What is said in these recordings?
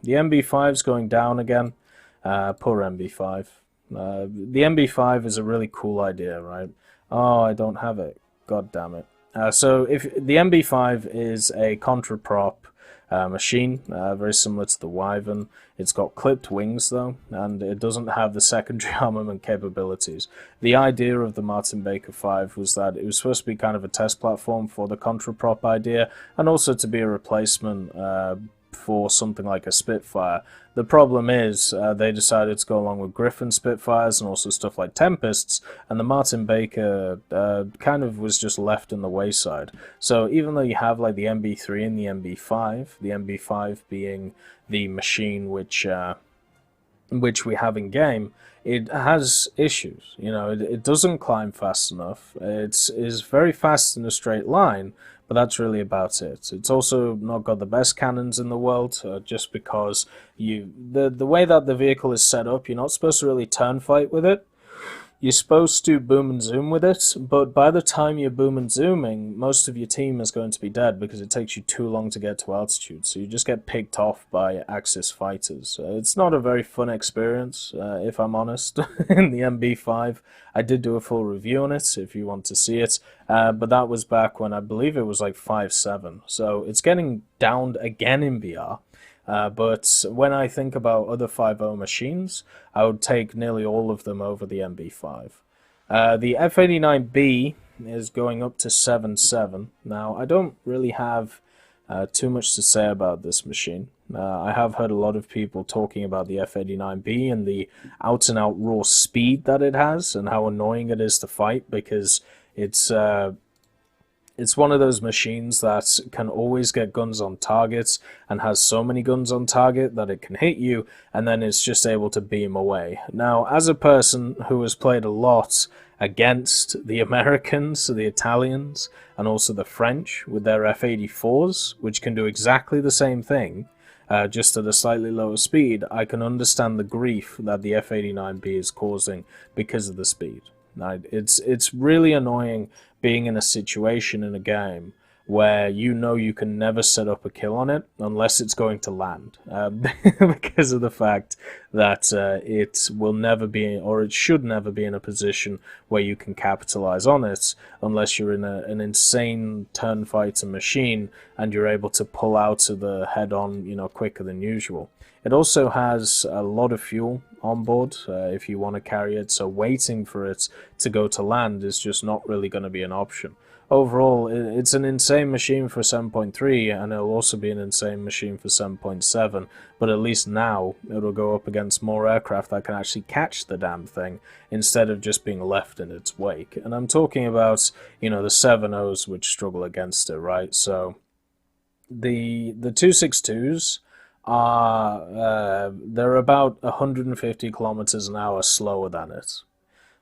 The MB5 is going down again. Poor MB5. The MB5 is a really cool idea, right? Oh, I don't have it. God damn it. So if the MB5 is a contra prop machine, very similar to the Wyvern. It's got clipped wings though, and it doesn't have the secondary armament capabilities. The idea of the Martin Baker 5 was that it was supposed to be kind of a test platform for the contra prop idea, and also to be a replacement for something like a Spitfire. The problem is they decided to go along with Griffin Spitfires and also stuff like Tempests, and the Martin Baker kind of was just left in the wayside. So even though you have like the MB3 and the MB5 being the machine which we have in game, it has issues. You know, it doesn't climb fast enough. It is very fast in a straight line, but that's really about it. It's also not got the best cannons in the world, just because the way that the vehicle is set up, you're not supposed to really turn fight with it. You're supposed to boom and zoom with it, but by the time you're boom and zooming, most of your team is going to be dead because it takes you too long to get to altitude, so you just get picked off by Axis fighters. It's not a very fun experience, if I'm honest, in the MB5. I did do a full review on it, if you want to see it, but that was back when I believe it was like 5.7, so it's getting downed again in BR. But when I think about other 5.0 machines, I would take nearly all of them over the MB5. The F89B is going up to 7.7. Now, I don't really have too much to say about this machine. I have heard a lot of people talking about the F89B and the out-and-out raw speed that it has and how annoying it is to fight, because it's one of those machines that can always get guns on targets and has so many guns on target that it can hit you and then it's just able to beam away. Now, as a person who has played a lot against the Americans, the Italians, and also the French with their F84s, which can do exactly the same thing, just at a slightly lower speed, I can understand the grief that the F89B is causing because of the speed. Now, it's really annoying being in a situation in a game where you know you can never set up a kill on it unless it's going to land, because of the fact that it will never be, or it should never be, in a position where you can capitalize on it unless you're in an insane turn fighter machine and you're able to pull out of the head-on, you know, quicker than usual. It also has a lot of fuel on board if you want to carry it, so waiting for it to go to land is just not really going to be an option. Overall, it's an insane machine for 7.3, and it'll also be an insane machine for 7.7, but at least now it'll go up against more aircraft that can actually catch the damn thing instead of just being left in its wake. And I'm talking about, you know, the 7.0s which struggle against it, right? So the 262s are they're about 150 kilometers an hour slower than it.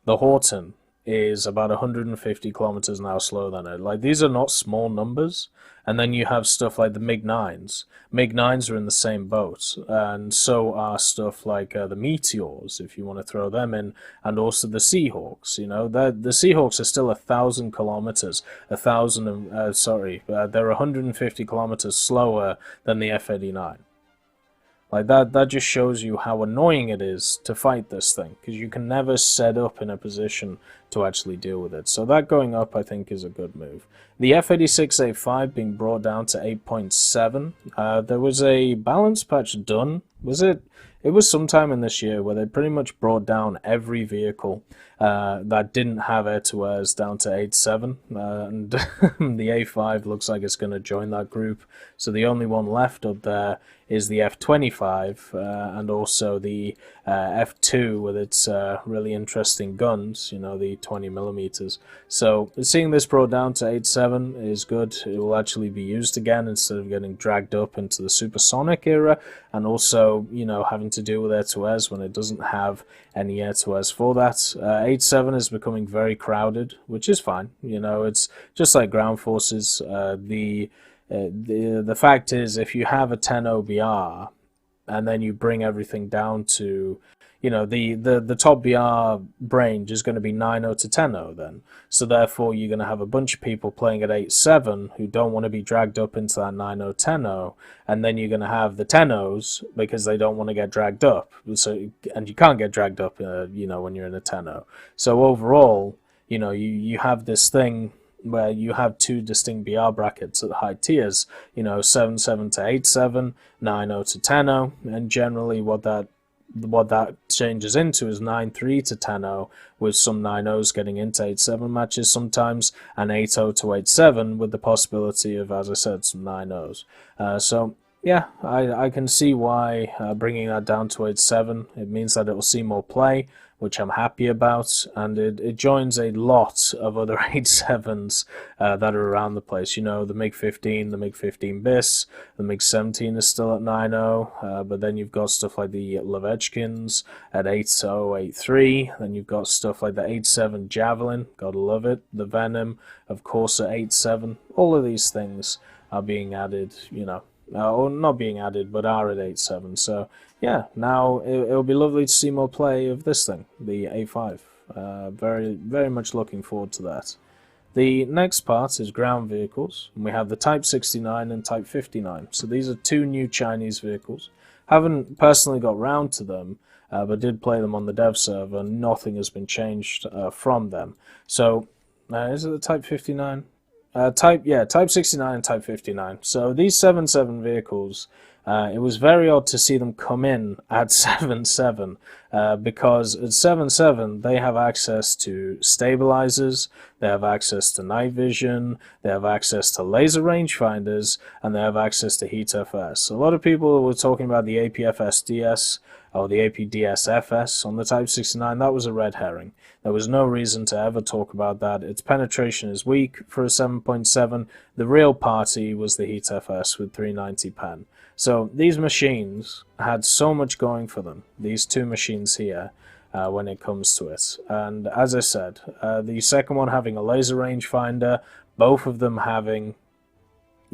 The Horton is about 150 kilometers an hour slower than it. Like, these are not small numbers. And then you have stuff like the MiG-9s. MiG-9s are in the same boat, and so are stuff like the Meteors, if you want to throw them in, and also the Seahawks. You know, the Seahawks are still 1,000 kilometers, they're 150 kilometers slower than the F-89. Like, that just shows you how annoying it is to fight this thing, because you can never set up in a position to actually deal with it. So that going up, I think, is a good move. The F86A5 being brought down to 8.7. There was a balance patch done. Was it? It was sometime in this year where they pretty much brought down every vehicle that didn't have air-to-airs down to 8.7, and the A5 looks like it's going to join that group. So the only one left up there is the F25 and also the F2 with its really interesting guns, you know, the 20mm. So seeing this brought down to 8.7 is good. It will actually be used again instead of getting dragged up into the supersonic era, and also, you know, having to deal with air-to-airs when it doesn't have any air-to-airs for that. 8.7 is becoming very crowded, which is fine. You know, it's just like ground forces. The fact is, if you have a 10 OBR and then you bring everything down to, the top BR range is going to be 9.0 to 10.0 then. So therefore you're going to have a bunch of people playing at 8.7 who don't want to be dragged up into that 9.0, 10.0, and then you're going to have the 10.0s because they don't want to get dragged up. So, and you can't get dragged up, when you're in a 10.0. So overall, you have this thing where you have two distinct BR brackets at the high tiers, 7.7 to 8.7, 9.0 to 10.0, and generally what that changes into is 9.3 to 10.0, with some 9.0s getting into 8.7 matches sometimes, and 8.0 to 8.7 with the possibility of, as I said, some 9.0s. So yeah, I can see why bringing that down to 8.7, it means that it will see more play, which I'm happy about, and it joins a lot of other 8.7s that are around the place. The MiG-15, the MiG-15 BIS, the MiG-17 is still at 9.0, but then you've got stuff like the Levechkins at 8.0, 8.3, then you've got stuff like the 8.7 Javelin, gotta love it, the Venom, of course, at 8.7. All of these things are being added, or not being added, but are at 8.7. So yeah, now it'll be lovely to see more play of this thing, the A5. Very, very much looking forward to that. The next part is ground vehicles, and we have the Type 69 and Type 59. So these are two new Chinese vehicles. Haven't personally got round to them, but did play them on the dev server. Nothing has been changed from them. So is it the Type 59? Type 69 and Type 59. So these 7.7 vehicles, it was very odd to see them come in at 7.7 because at 7.7 they have access to stabilizers, they have access to night vision, they have access to laser rangefinders, and they have access to heat FS. A lot of people were talking about the APFSDS or the APDSFS on the Type 69. That was a red herring. There was no reason to ever talk about that. Its penetration is weak for a 7.7. The real party was the heat FS with 390 pen. So these machines had so much going for them, these two machines here, when it comes to it. And as I said, the second one having a laser rangefinder, both of them having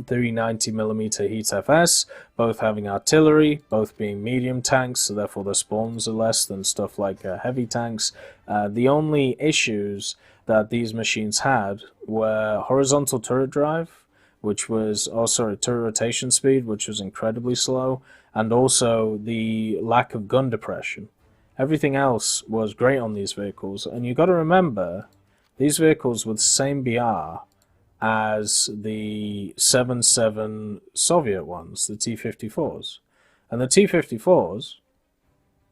390mm heat FS, both having artillery, both being medium tanks, so therefore the spawns are less than stuff like heavy tanks. The only issues that these machines had were horizontal turret drive, which was, turret rotation speed, which was incredibly slow, and also the lack of gun depression. Everything else was great on these vehicles, and you got to remember, these vehicles were the same BR as the 7.7 Soviet ones, the T-54s. And the T-54s,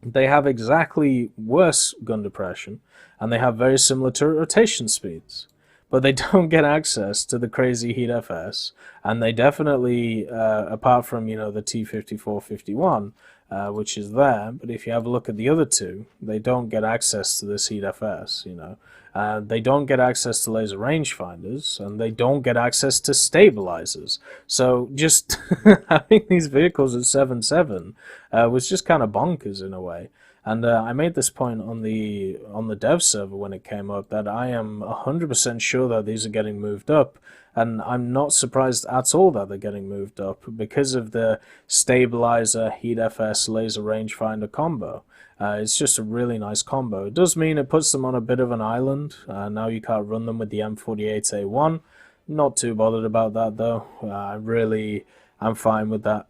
they have exactly worse gun depression, and they have very similar turret rotation speeds. But they don't get access to the crazy heat FS, and they definitely, apart from, the T-54-51, which is there, but if you have a look at the other two, they don't get access to this heat FS, they don't get access to laser rangefinders, and they don't get access to stabilizers. So just having these vehicles at 7.7 was just kind of bonkers in a way. And I made this point on the dev server when it came up, that I am 100% sure that these are getting moved up, and I'm not surprised at all that they're getting moved up because of the stabilizer heat FS laser rangefinder combo. It's just a really nice combo. It does mean it puts them on a bit of an island. Now you can't run them with the M48A1. Not too bothered about that though. I'm fine with that.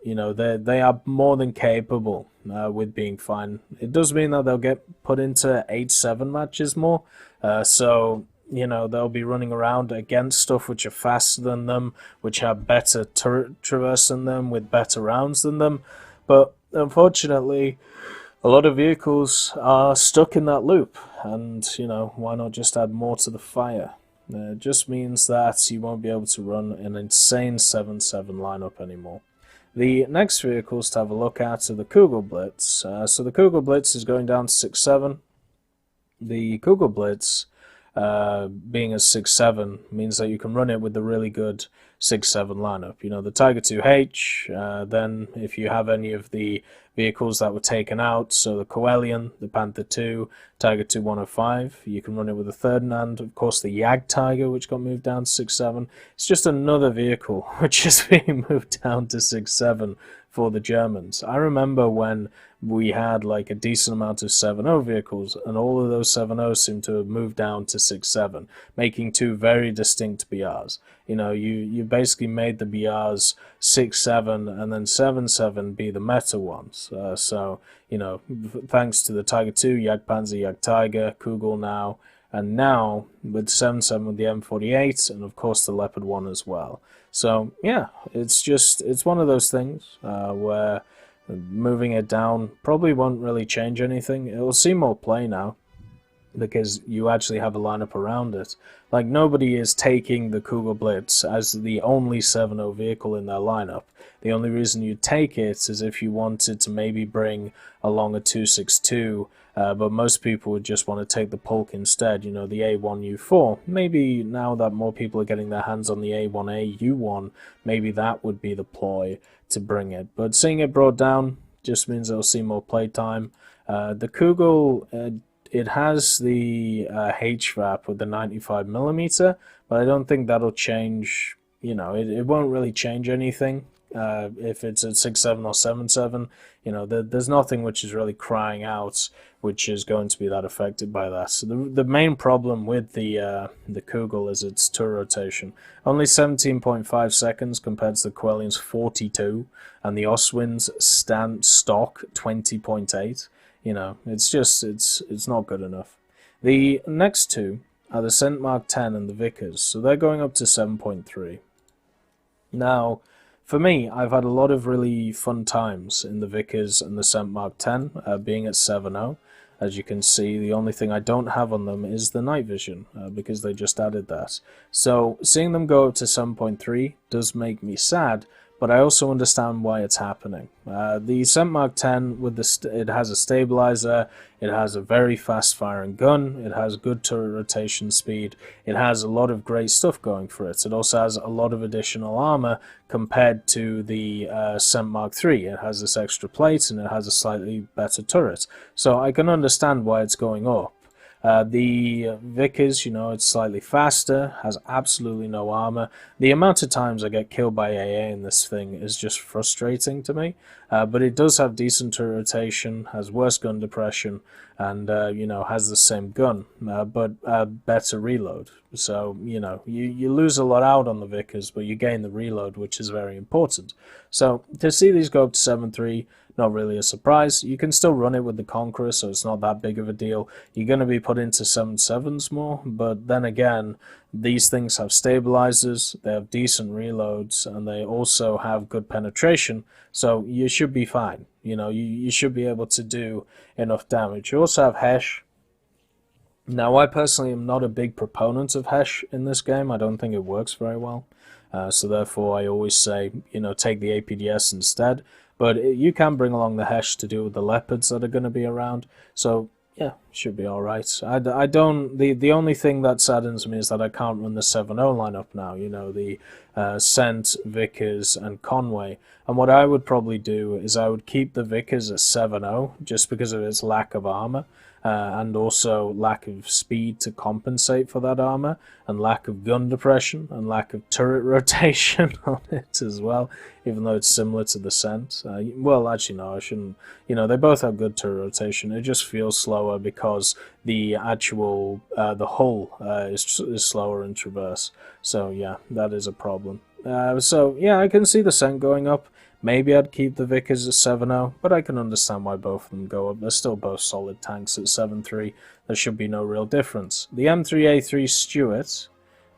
They are more than capable with being fine. It does mean that they'll get put into 8.7 matches more. So they'll be running around against stuff which are faster than them, which have better turret traverse than them, with better rounds than them. But unfortunately, a lot of vehicles are stuck in that loop, and why not just add more to the fire? It just means that you won't be able to run an insane 7.7 lineup anymore. The next vehicles to have a look at are the Kugelblitz. So the Kugelblitz is going down to 6.7. The Kugelblitz, being a 6.7, means that you can run it with the really good 6.7 lineup. The Tiger 2H, then if you have any of the vehicles that were taken out, so the Coelian, the Panther 2, Tiger 2 105, you can run it with a third, and of course the Jag Tiger, which got moved down to 6.7. It's just another vehicle which is being moved down to 6.7 for the Germans. I remember when we had like a decent amount of 7.0 vehicles, and all of those 7.0s seem to have moved down to 6.7, making two very distinct BRs. You know, you basically made the BRs 6.7 and then 7.7 be the meta ones. So, you know, thanks to the Tiger 2, Jagdpanzer, Jagdtiger, Kugel now, and now with 7.7 with the M48, and of course the Leopard 1 as well. So, yeah, it's one of those things where moving it down probably won't really change anything. It will see more play now because you actually have a lineup around it. Like, nobody is taking the Kugelblitz as the only 7.0 vehicle in their lineup. The only reason you take it is if you wanted to maybe bring along a 262, but most people would just want to take the Polk instead, you know, the A1U4. Maybe now that more people are getting their hands on the A1A U1, maybe that would be the ploy to bring it. But seeing it brought down just means it'll see more playtime. The Kugel, it has the HVAP with the 95mm, but I don't think that'll change, you know, it won't really change anything. If it's at 6.7 or 7.7, you know, there's nothing which is really crying out which is going to be that affected by that. So the main problem with the Kugel is its turret rotation. Only 17.5 seconds compared to the Quellian's 42, and the Oswind's stock 20.8. You know, it's just, it's not good enough. The next two are the Cent Mark 10 and the Vickers, so they're going up to 7.3. Now, for me, I've had a lot of really fun times in the Vickers and the Cent Mark 10, being at 7.0. As you can see, the only thing I don't have on them is the night vision, because they just added that. So, seeing them go up to 7.3 does make me sad, but I also understand why it's happening. The Cent Mark 10, with it has a stabilizer, it has a very fast firing gun, it has good turret rotation speed, it has a lot of great stuff going for it. It also has a lot of additional armor compared to the Cent Mark 3. It has this extra plate and it has a slightly better turret. So I can understand why it's going up. The Vickers, you know, it's slightly faster, has absolutely no armor. The amount of times I get killed by AA in this thing is just frustrating to me. But it does have decent turret rotation, has worse gun depression, and, you know, has the same gun, but better reload. So, you know, you lose a lot out on the Vickers, but you gain the reload, which is very important. So, to see these go up to 7.3, not really a surprise. You can still run it with the Conqueror, so it's not that big of a deal. You're going to be put into 7.7s more, but then again, these things have stabilizers, they have decent reloads, and they also have good penetration, so you should be fine. You know, you should be able to do enough damage. You also have Hesh. Now, I personally am not a big proponent of Hesh in this game. I don't think it works very well. So therefore, I always say, you know, take the APDS instead. But you can bring along the Hesh to deal with the Leopards that are going to be around. So, yeah, should be alright. I don't... The only thing that saddens me is that I can't run the 7.0 lineup now. You know, the Cent, Vickers, and Conway. And what I would probably do is I would keep the Vickers at 7.0 just because of its lack of armor. And also lack of speed to compensate for that armor, and lack of gun depression, and lack of turret rotation on it as well, even though it's similar to the Cent. Well, actually, no, I shouldn't. You know, they both have good turret rotation. It just feels slower because the actual, the hull is slower in traverse. So, yeah, that is a problem. So, yeah, I can see the Cent going up. Maybe I'd keep the Vickers at 7.0, but I can understand why both of them go up. They're still both solid tanks at 7.3. There should be no real difference. The M3A3 Stuart,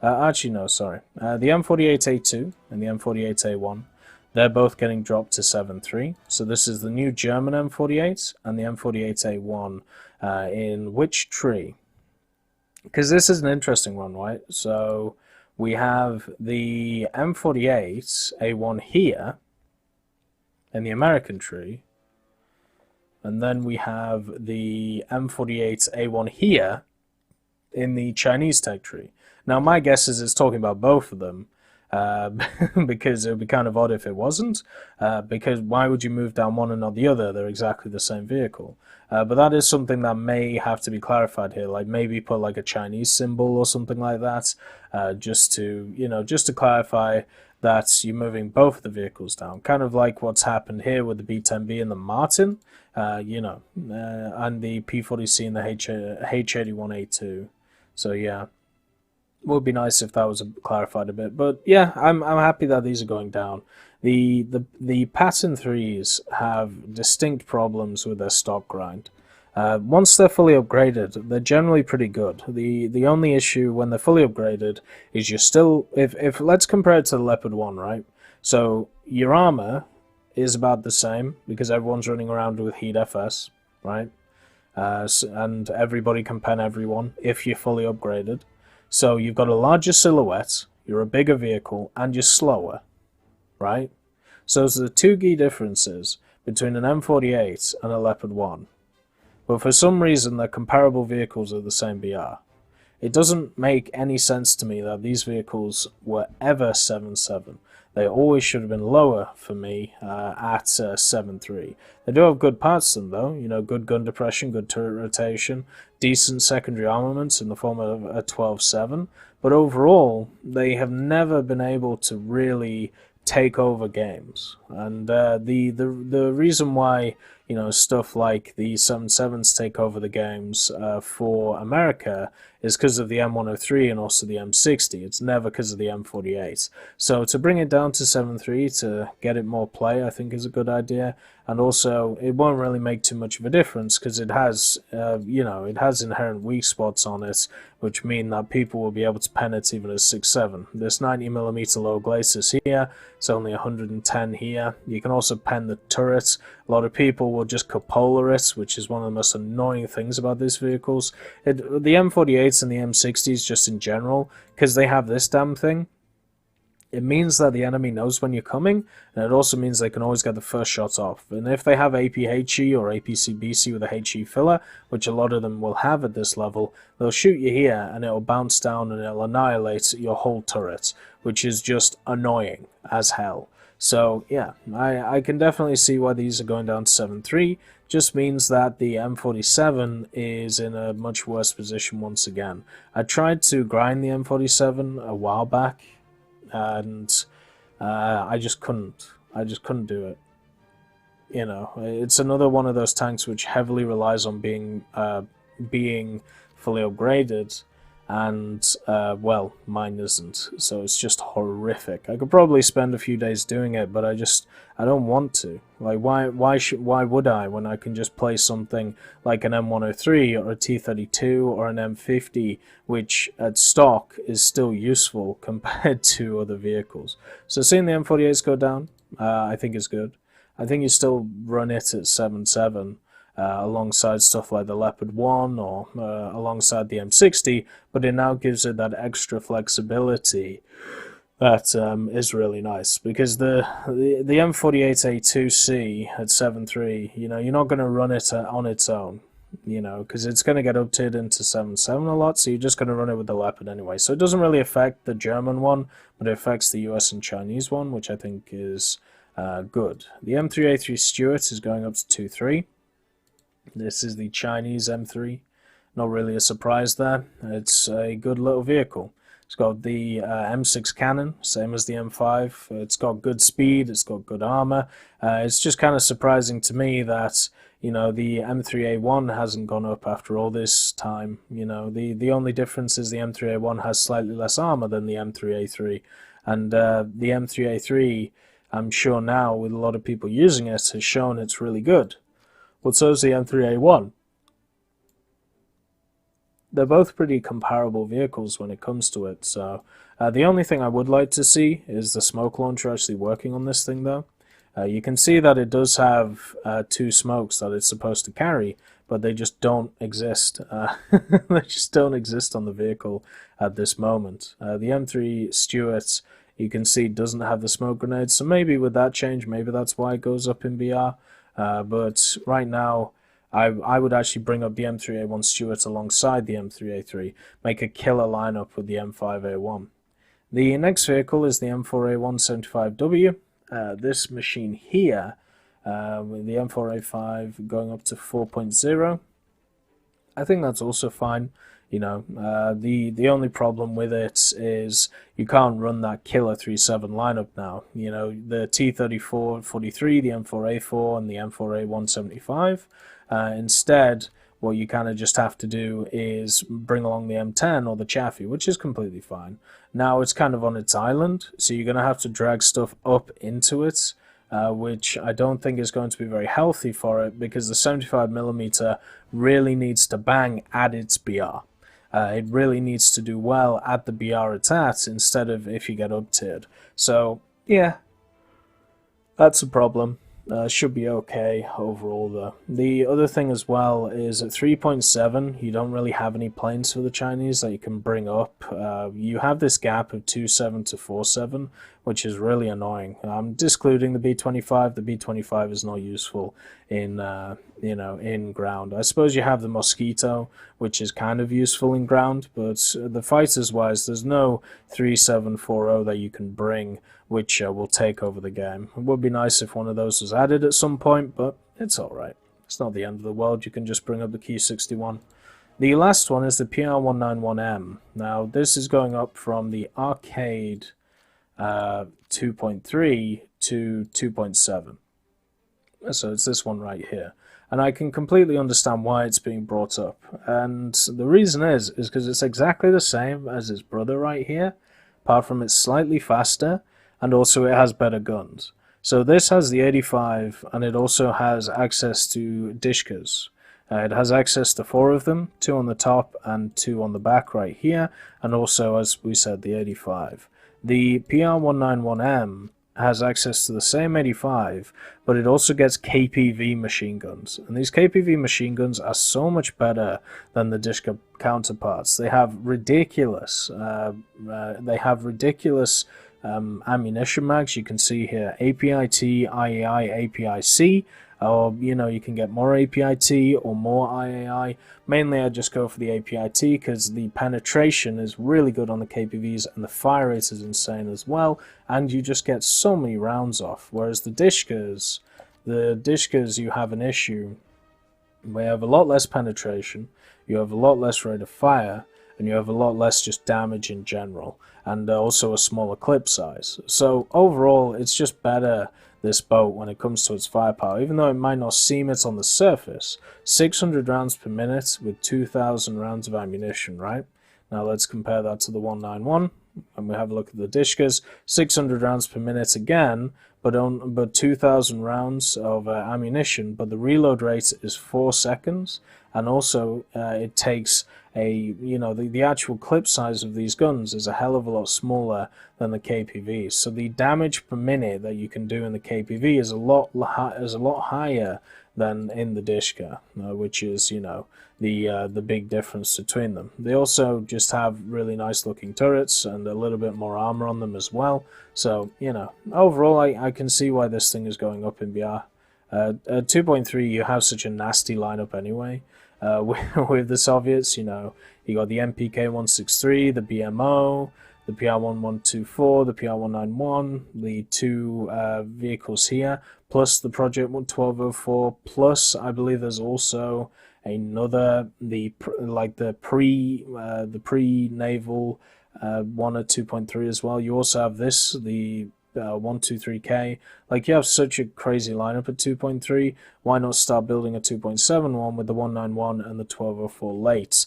actually no, sorry. The M48A2 and the M48A1, they're both getting dropped to 7.3. So this is the new German M48 and the M48A1 in which tree? Because this is an interesting one, right? So we have the M48A1 here, in the American tree, and then we have the M48A1 here in the Chinese tech tree. Now my guess is it's talking about both of them, because it would be kind of odd if it wasn't, because why would you move down one and not the other? They're exactly the same vehicle. But that is something that may have to be clarified here, like maybe put like a Chinese symbol or something like that, just to, you know, just to clarify that you're moving both of the vehicles down, kind of like what's happened here with the B-10B and the Martin, and the P-40C and the H-81A2. So yeah, would be nice if that was clarified a bit. But yeah, I'm happy that these are going down. The Patton 3s have distinct problems with their stock grind. Once they're fully upgraded, they're generally pretty good. The only issue when they're fully upgraded is you're still, if let's compare it to the Leopard 1, right? So your armor is about the same because everyone's running around with Heat FS, right? And everybody can pen everyone if you're fully upgraded. So you've got a larger silhouette, you're a bigger vehicle, and you're slower, right? So those are the two key differences between an M48 and a Leopard 1. But for some reason, they're comparable vehicles of the same BR. It doesn't make any sense to me that these vehicles were ever 7.7. They always should have been lower for me at 7.3. They do have good parts to them, though. You know, good gun depression, good turret rotation, decent secondary armaments in the form of a 12.7. But overall, they have never been able to really take over games. And the reason why, you know, stuff like the 7.7s take over the games for America is because of the M103 and also the M60. It's never because of the M48. So to bring it down to 7.3 to get it more play, I think is a good idea. And also, it won't really make too much of a difference because it has, you know, it has inherent weak spots on it, which mean that people will be able to pen it even as 6.7. This 90mm low glacis here, it's only 110 here. You can also pen the turret. A lot of people will just cupola it, which is one of the most annoying things about these vehicles. The M48s and the M60s just in general, because they have this damn thing, it means that the enemy knows when you're coming, and it also means they can always get the first shot off. And if they have APHE or APCBC with a HE filler, which a lot of them will have at this level, they'll shoot you here and it'll bounce down and it'll annihilate your whole turret, which is just annoying as hell. So yeah, I can definitely see why these are going down to 7.3. Just means that the M47 is in a much worse position once again. I tried to grind the M47 a while back, and I just couldn't do it. You know, it's another one of those tanks which heavily relies on being fully upgraded, and well, mine isn't, so it's just horrific. I could probably spend a few days doing it, but I don't want to. Like, why would I when I can just play something like an M103 or a T32 or an M50, which at stock is still useful compared to other vehicles. So seeing the M48s go down, I think is good. I think you still run it at 7.7 alongside stuff like the Leopard 1 or alongside the M60, but it now gives it that extra flexibility that is really nice, because the M48A2C at 7.3, you know, you're not going to run it on its own, you know, because it's going to get uptiered into 7.7 a lot, so you're just going to run it with the Leopard anyway. So it doesn't really affect the German one, but it affects the US and Chinese one, which I think is good. The M3A3 Stuart is going up to 2.3. This is the Chinese M3. Not really a surprise there. It's a good little vehicle. It's got the M6 cannon, same as the M5. It's got good speed, it's got good armor. It's just kind of surprising to me that, you know, the M3A1 hasn't gone up after all this time. You know, the only difference is the M3A1 has slightly less armor than the M3A3. And the M3A3, I'm sure now, with a lot of people using it, has shown it's really good. But so is the M3A1. They're both pretty comparable vehicles when it comes to it. So the only thing I would like to see is the smoke launcher actually working on this thing, though. You can see that it does have two smokes that it's supposed to carry, but they just don't exist. They just don't exist on the vehicle at this moment. The M3 Stuart, you can see, doesn't have the smoke grenades, so maybe with that change, maybe that's why it goes up in BR. But right now, I would actually bring up the M3A1 Stuart alongside the M3A3, make a killer lineup with the M5A1. The next vehicle is the M4A1 75W. This machine here, with the M4A5 going up to 4.0. I think that's also fine. You know, the only problem with it is you can't run that killer 3.7 lineup now. You know, the T34-43, the M4A4, and the M48-175. Instead, what you kind of just have to do is bring along the M10 or the Chaffee, which is completely fine. Now it's kind of on its island, so you're going to have to drag stuff up into it, which I don't think is going to be very healthy for it, because the 75mm really needs to bang at its BR. It really needs to do well at the BR it's at, instead of if you get up-tiered. So, yeah, that's a problem. Should be okay overall though. The other thing as well is at 3.7 you don't really have any planes for the Chinese that you can bring up. You have this gap of 2.7 to 4.7, which is really annoying. I'm discluding the B-25. The B-25 is not useful in in ground. I suppose you have the Mosquito, which is kind of useful in ground, but the fighters wise, there's no 3.740 that you can bring which will take over the game. It would be nice if one of those was added at some point, but it's alright. It's not the end of the world. You can just bring up the Q61. The last one is the PR191M. Now, this is going up from the Arcade 2.3 to 2.7. So it's this one right here. And I can completely understand why it's being brought up. And the reason is because it's exactly the same as its brother right here, apart from it's slightly faster, and also it has better guns. So this has the 85, and it also has access to Dishkas. It has access to 4 of them, 2 on the top and 2 on the back right here, and also, as we said, the 85. The PR191M has access to the same 85, but it also gets KPV machine guns. And these KPV machine guns are so much better than the Dishka counterparts. They have ridiculous ammunition mags. You can see here API-T, IAI, API-C, or you can get more API-T or more IAI. Mainly I just go for the API-T because the penetration is really good on the KPVs and the fire rate is insane as well, and you just get so many rounds off. Whereas the Dishkas you have an issue. We have a lot less penetration, you have a lot less rate of fire, and you have a lot less just damage in general, and also a smaller clip size. So overall, it's just better, this boat, when it comes to its firepower, even though it might not seem it on the surface. 600 rounds per minute with 2,000 rounds of ammunition, right? Now let's compare that to the 191, and we have a look at the Dishkas. 600 rounds per minute again, but 2,000 rounds of ammunition, but the reload rate is 4 seconds, and also it takes the actual clip size of these guns is a hell of a lot smaller than the KPVs. So the damage per minute that you can do in the KPV is a lot higher than in the Dishka, which is the big difference between them. They also just have really nice looking turrets and a little bit more armor on them as well. So overall I can see why this thing is going up in BR. At 2.3 you have such a nasty lineup anyway. With the Soviets, you got the MPK-163, the BMO, the PR-1124, the PR-191, the 2 vehicles here, plus the Project 1204, plus I believe there's also another, the pre-naval one at 2.3 as well. You also have this, the 123K. You have such a crazy lineup at 2.3. Why not start building a 2.7 one with the 191 and the 1204 late?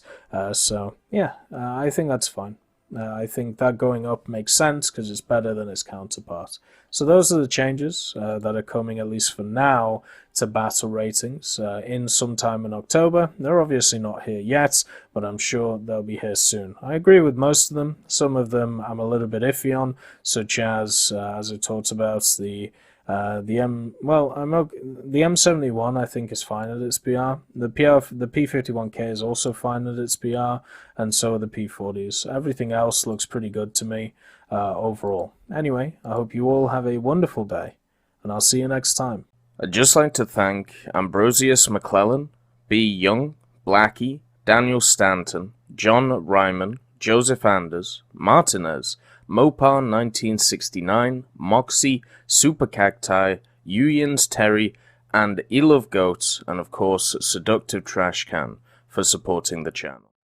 So yeah, I think that's fine. I think that going up makes sense because it's better than its counterpart. So those are the changes that are coming, at least for now, to battle ratings in sometime in October. They're obviously not here yet, but I'm sure they'll be here soon. I agree with most of them. Some of them I'm a little bit iffy on, such as I talked about, the M71 I think is fine at its BR. The P51K is also fine at its BR, and so are the P40s. Everything else looks pretty good to me overall. Anyway, I hope you all have a wonderful day, and I'll see you next time. I'd just like to thank Ambrosius McClellan, B. Young, Blackie, Daniel Stanton, John Ryman, Joseph Anders, Martinez, Mopar 1969, Moxie, Super Cacti, Uyans Terry, and Elove Goats, and of course Seductive Trash Can for supporting the channel.